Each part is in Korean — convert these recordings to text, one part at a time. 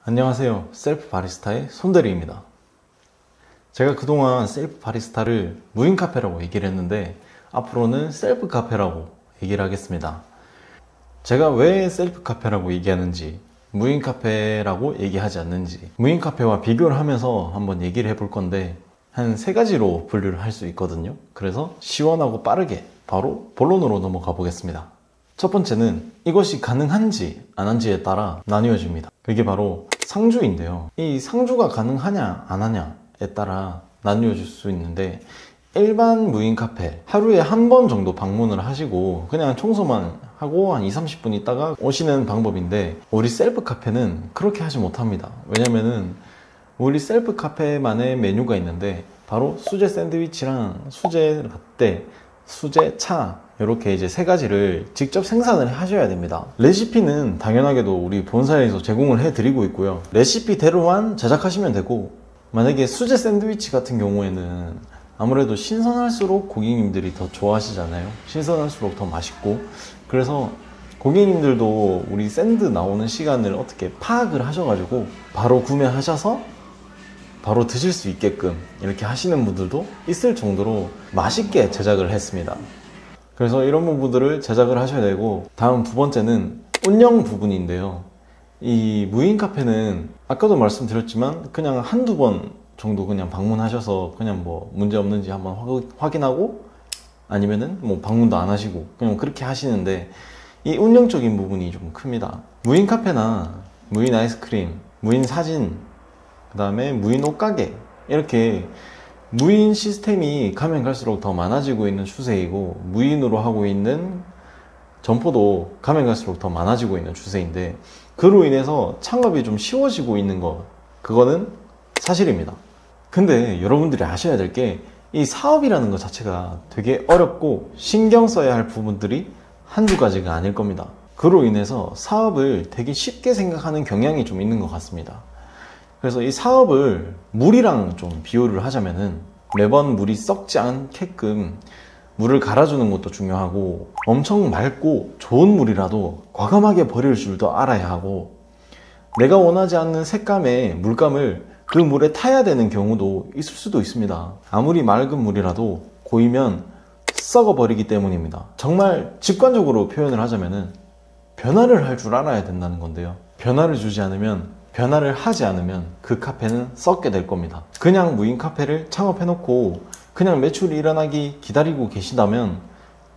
안녕하세요. 셀프 바리스타의 손대리입니다. 제가 그동안 셀프 바리스타를 무인 카페라고 얘기를 했는데 앞으로는 셀프 카페라고 얘기를 하겠습니다. 제가 왜 셀프 카페라고 얘기하는지, 무인 카페라고 얘기하지 않는지, 무인 카페와 비교를 하면서 한번 얘기를 해볼 건데 한 3가지로 분류를 할 수 있거든요. 그래서 시원하고 빠르게 바로 본론으로 넘어가 보겠습니다. 첫 번째는 이것이 가능한지 안 한지에 따라 나뉘어집니다. 그게 바로 상주인데요. 이 상주가 가능하냐 안 하냐에 따라 나뉘어질 수 있는데, 일반 무인 카페 하루에 한 번 정도 방문을 하시고 그냥 청소만 하고 한 20-30분 있다가 오시는 방법인데, 우리 셀프 카페는 그렇게 하지 못합니다. 왜냐면은 우리 셀프 카페만의 메뉴가 있는데 바로 수제 샌드위치랑 수제 라떼, 수제 차, 이렇게 이제 3가지를 직접 생산을 하셔야 됩니다. 레시피는 당연하게도 우리 본사에서 제공을 해드리고 있고요. 레시피대로만 제작하시면 되고, 만약에 수제 샌드위치 같은 경우에는 아무래도 신선할수록 고객님들이 더 좋아하시잖아요. 신선할수록 더 맛있고, 그래서 고객님들도 우리 샌드 나오는 시간을 어떻게 파악을 하셔가지고 바로 구매하셔서 바로 드실 수 있게끔 이렇게 하시는 분들도 있을 정도로 맛있게 제작을 했습니다. 그래서 이런 부분들을 제작을 하셔야 되고, 다음 2번째는 운영 부분인데요. 이 무인 카페는 아까도 말씀드렸지만 그냥 한두 번 정도 그냥 방문하셔서 그냥 뭐 문제 없는지 한번 확인하고, 아니면은 뭐 방문도 안 하시고 그냥 그렇게 하시는데, 이 운영적인 부분이 좀 큽니다. 무인 카페나 무인 아이스크림, 무인 사진, 그 다음에 무인 옷가게, 이렇게 무인 시스템이 가면 갈수록 더 많아지고 있는 추세이고, 무인으로 하고 있는 점포도 가면 갈수록 더 많아지고 있는 추세인데, 그로 인해서 창업이 좀 쉬워지고 있는 거, 그거는 사실입니다. 근데 여러분들이 아셔야 될 게, 이 사업이라는 것 자체가 되게 어렵고 신경 써야 할 부분들이 한두 가지가 아닐 겁니다. 그로 인해서 사업을 되게 쉽게 생각하는 경향이 좀 있는 것 같습니다. 그래서 이 사업을 물이랑 좀 비교를 하자면은, 매번 물이 썩지 않게끔 물을 갈아주는 것도 중요하고, 엄청 맑고 좋은 물이라도 과감하게 버릴 줄도 알아야 하고, 내가 원하지 않는 색감의 물감을 그 물에 타야 되는 경우도 있을 수도 있습니다. 아무리 맑은 물이라도 고이면 썩어버리기 때문입니다. 정말 직관적으로 표현을 하자면은 변화를 할 줄 알아야 된다는 건데요. 변화를 주지 않으면, 변화를 하지 않으면 그 카페는 썩게 될 겁니다. 그냥 무인 카페를 창업해놓고 그냥 매출이 일어나기 기다리고 계시다면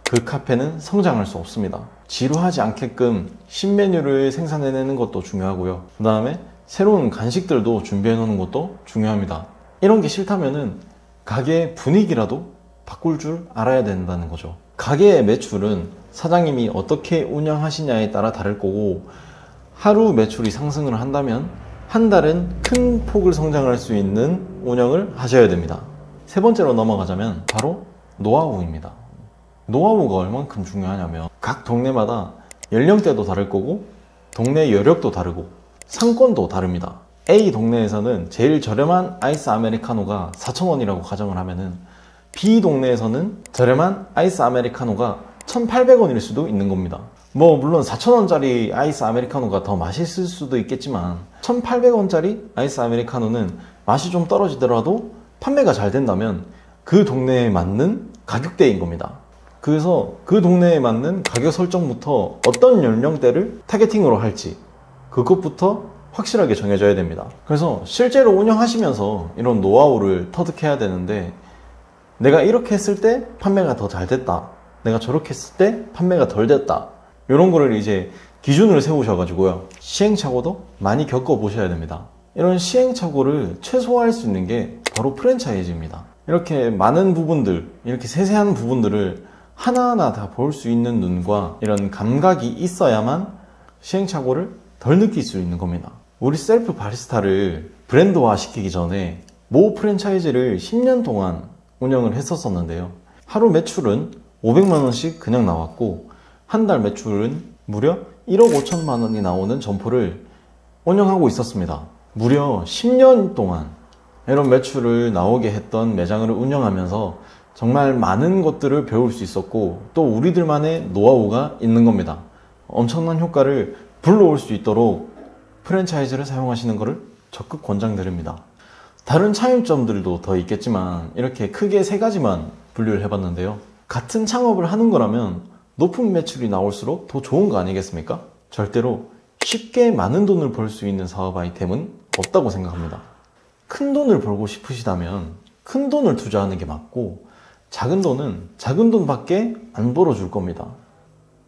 그 카페는 성장할 수 없습니다. 지루하지 않게끔 신메뉴를 생산해내는 것도 중요하고요. 그 다음에 새로운 간식들도 준비해놓는 것도 중요합니다. 이런 게 싫다면은 가게 분위기라도 바꿀 줄 알아야 된다는 거죠. 가게의 매출은 사장님이 어떻게 운영하시냐에 따라 다를 거고, 하루 매출이 상승을 한다면 한 달은 큰 폭을 성장할 수 있는 운영을 하셔야 됩니다. 3번째로 넘어가자면 바로 노하우입니다. 노하우가 얼만큼 중요하냐면, 각 동네마다 연령대도 다를 거고 동네 여력도 다르고 상권도 다릅니다. A 동네에서는 제일 저렴한 아이스 아메리카노가 4,000원이라고 가정을 하면은, B 동네에서는 저렴한 아이스 아메리카노가 1,800원일 수도 있는 겁니다. 뭐 물론 4,000원짜리 아이스 아메리카노가 더 맛있을 수도 있겠지만 1,800원짜리 아이스 아메리카노는 맛이 좀 떨어지더라도 판매가 잘 된다면 그 동네에 맞는 가격대인 겁니다. 그래서 그 동네에 맞는 가격 설정부터 어떤 연령대를 타겟팅으로 할지, 그것부터 확실하게 정해져야 됩니다. 그래서 실제로 운영하시면서 이런 노하우를 터득해야 되는데, 내가 이렇게 했을 때 판매가 더 잘 됐다, 내가 저렇게 했을 때 판매가 덜 됐다, 이런 거를 이제 기준을 세우셔가지고요, 시행착오도 많이 겪어보셔야 됩니다. 이런 시행착오를 최소화할 수 있는 게 바로 프랜차이즈입니다. 이렇게 많은 부분들, 이렇게 세세한 부분들을 하나하나 다 볼 수 있는 눈과 이런 감각이 있어야만 시행착오를 덜 느낄 수 있는 겁니다. 우리 셀프 바리스타를 브랜드화 시키기 전에 모 프랜차이즈를 10년 동안 운영을 했었는데요. 하루 매출은 500만 원씩 그냥 나왔고, 한 달 매출은 무려 1억 5천만 원이 나오는 점포를 운영하고 있었습니다. 무려 10년 동안 이런 매출을 나오게 했던 매장을 운영하면서 정말 많은 것들을 배울 수 있었고, 또 우리들만의 노하우가 있는 겁니다. 엄청난 효과를 불러올 수 있도록 프랜차이즈를 사용하시는 것을 적극 권장드립니다. 다른 차이점들도 더 있겠지만 이렇게 크게 세 가지만 분류를 해봤는데요. 같은 창업을 하는 거라면 높은 매출이 나올수록 더 좋은 거 아니겠습니까? 절대로 쉽게 많은 돈을 벌 수 있는 사업 아이템은 없다고 생각합니다. 큰 돈을 벌고 싶으시다면 큰 돈을 투자하는 게 맞고, 작은 돈은 작은 돈밖에 안 벌어줄 겁니다.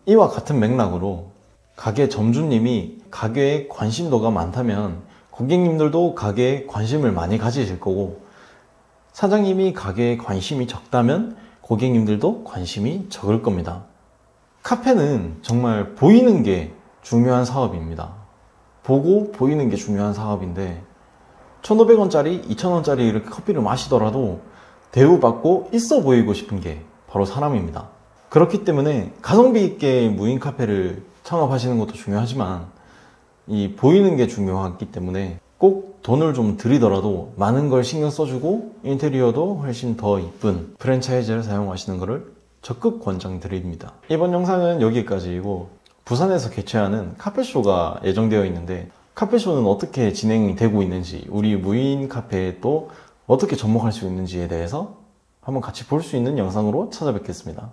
이와 같은 맥락으로 가게 점주님이 가게에 관심도가 많다면 고객님들도 가게에 관심을 많이 가지실 거고, 사장님이 가게에 관심이 적다면 고객님들도 관심이 적을 겁니다. 카페는 정말 보이는 게 중요한 사업입니다. 보고 보이는 게 중요한 사업인데 1,500원짜리, 2,000원짜리 이렇게 커피를 마시더라도 대우받고 있어 보이고 싶은 게 바로 사람입니다. 그렇기 때문에 가성비 있게 무인 카페를 창업하시는 것도 중요하지만 이 보이는 게 중요하기 때문에 꼭 돈을 좀 들이더라도 많은 걸 신경 써주고 인테리어도 훨씬 더 이쁜 프랜차이즈를 사용하시는 것을 적극 권장드립니다. 이번 영상은 여기까지이고, 부산에서 개최하는 카페쇼가 예정되어 있는데 카페쇼는 어떻게 진행이 되고 있는지, 우리 무인 카페에 또 어떻게 접목할 수 있는지에 대해서 한번 같이 볼 수 있는 영상으로 찾아뵙겠습니다.